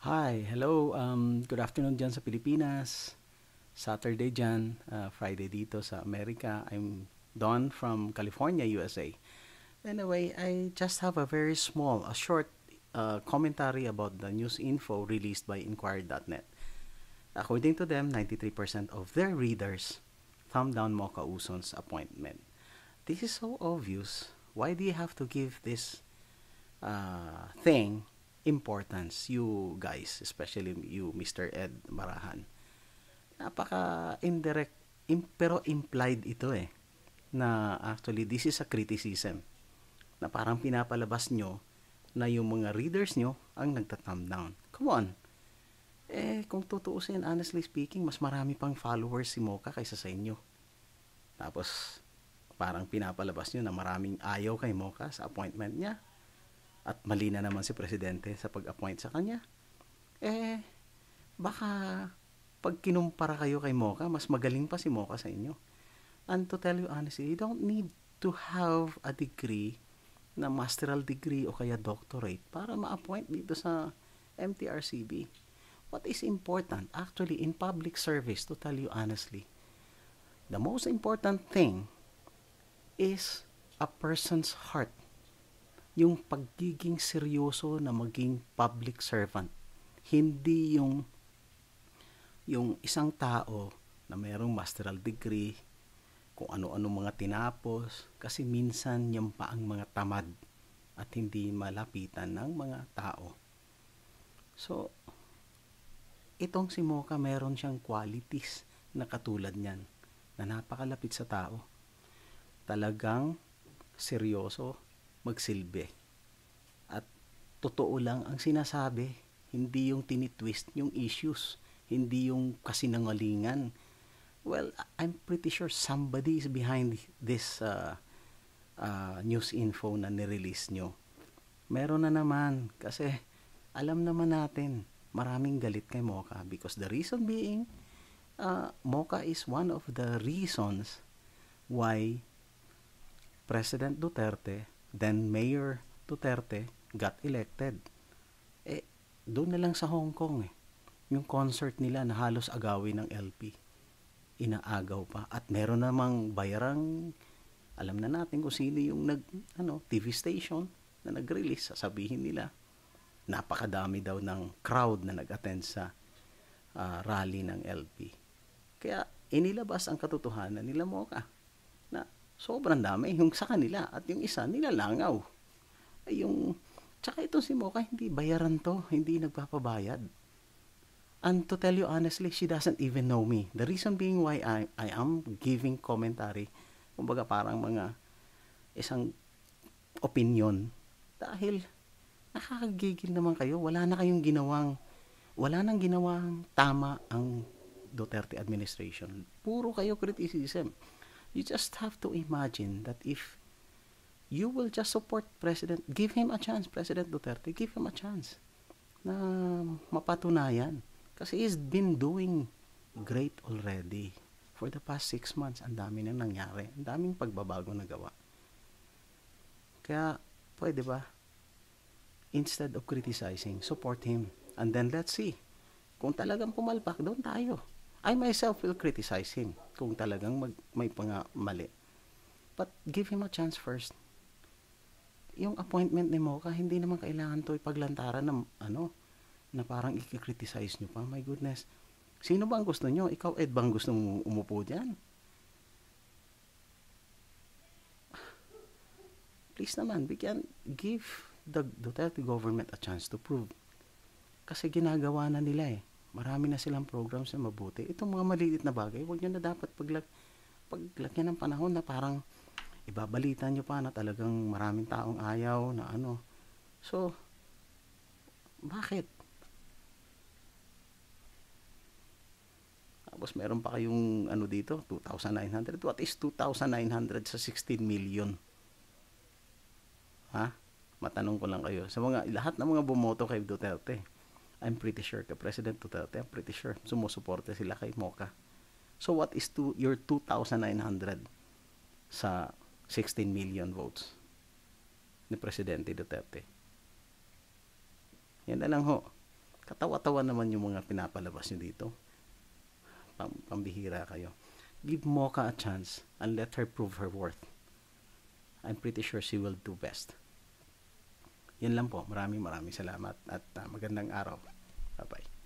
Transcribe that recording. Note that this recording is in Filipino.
Hi, hello. Good afternoon dyan sa Pilipinas. Saturday dyan, Friday dito sa Amerika. I'm Don from California, USA. Anyway, I just have a short commentary about the news info released by Inquirer.net. According to them, 93% of their readers thumbed down Mocha Uson's appointment. This is so obvious. Why do you have to give this thing importance, you guys, especially you, Mr. Ed Marahan? Napaka indirect, pero implied ito na actually this is a criticism na parang pinapalabas nyo na yung mga readers nyo ang nagta-thumb down. Come on. Kung tutuusin, honestly speaking, mas marami pang followers si Mocha kaysa sa inyo. Tapos, parang pinapalabas nyo na maraming ayaw kay Mocha sa appointment niya. At mali na naman si Presidente sa pag-appoint sa kanya. Eh, baka pag kinumpara kayo kay Mocha, mas magaling pa si Mocha sa inyo. And to tell you honestly, you don't need to have a degree na masteral degree o kaya doctorate para ma-appoint dito sa MTRCB. What is important actually in public service, to tell you honestly, the most important thing is a person's heart. Yung pagiging seryoso na maging public servant. Hindi yung isang tao na mayroong masteral degree, kung ano-ano mga tinapos, kasi minsan yan pa ang mga tamad at hindi malapitan ng mga tao. So, itong si Mocha meron siyang qualities na katulad niyan, na napakalapit sa tao. Talagang seryoso magsilbi. At totoo lang ang sinasabi, hindi yung tinitwist yung issues, hindi yung kasinungalingan. Well, I'm pretty sure somebody is behind this news info na nirelease nyo. Meron na naman kasi alam naman natin maraming galit kay Mocha because the reason being Mocha is one of the reasons why President Duterte, then Mayor Duterte, got elected. Doon na lang sa Hong Kong yung concert nila na halos agawin ng LP. Inaagaw pa. At meron namang bayarang, alam na natin kung sino yung TV station na nag-release. Sasabihin nila, napakadami daw ng crowd na nag-attend sa rally ng LP. Kaya inilabas ang katotohanan nila Mocha na sobrang dami yung sa kanila at yung isa nilalangaw. Tsaka itong si Mocha, hindi bayaran to, hindi nagpapabayad. And to tell you honestly, she doesn't even know me. The reason being why I am giving commentary, kumbaga parang mga isang opinion, dahil nakakagigil naman kayo, wala nang ginawang tama ang Duterte administration. Puro kayo criticism. You just have to imagine that if you will just support President, give him a chance, President Duterte, give him a chance na mapatunayan. Kasi he's been doing great already. For the past 6 months, ang dami nang nangyari. Ang daming pagbabago na gawa. Kaya, pwede ba? Instead of criticizing, support him. And then let's see. Kung talagang pumalpak, doon tayo. I myself will criticize him kung talagang may mali. But give him a chance first. Yung appointment ni Mocha, hindi naman kailangan to ipaglantaran ng na parang i-criticize nyo pa. My goodness. Sino ba ang gusto nyo? Ikaw, Ed, bang gusto mong umupo dyan? Please naman, give the Duterte government a chance to prove. Kasi ginagawa na nila Marami na silang programs na mabuti. Itong mga maliit na bagay, huwag nyo na dapat paglagyan ng panahon na parang ibabalita nyo pa na talagang maraming taong ayaw na So, bakit? Tapos meron pa kayong dito, 2,900. What is 2,900 sa 16 million? Ha? Matanong ko lang kayo. Sa lahat ng mga bumoto kay Duterte, I'm pretty sure kay President Duterte, I'm pretty sure sumusuporta sila kay Mocha. So what is your 2,900 sa 16 million votes ni Presidente Duterte? Yan na lang ho. Katawa-tawa naman yung mga pinapalabas nyo dito. Pambihira kayo. Give Mocha a chance and let her prove her worth. I'm pretty sure she will do best. Yan lang po. Maraming salamat at magandang araw. Bye-bye.